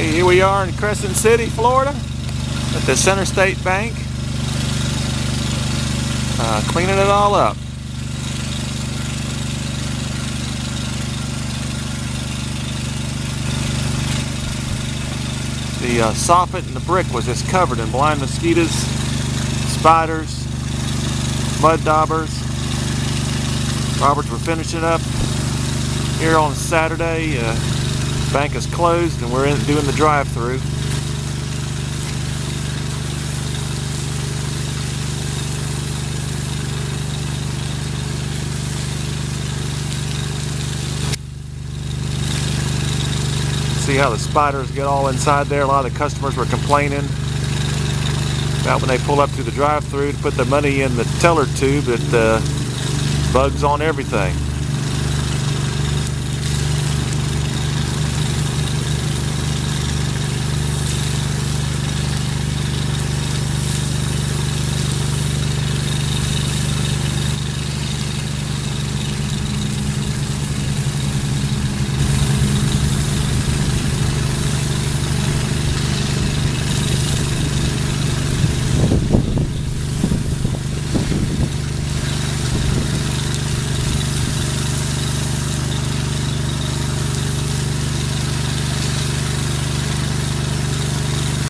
Okay, here we are in Crescent City, Florida, at the Center State Bank, cleaning it all up. The soffit and the brick was just covered in blind mosquitoes, spiders, mud daubers. Roberts were finishing up here on Saturday. Bank is closed and we're doing the drive-through. See how the spiders get all inside there. A lot of the customers were complaining about when they pull up to the drive-through to put their money in the teller tube that bugs on everything.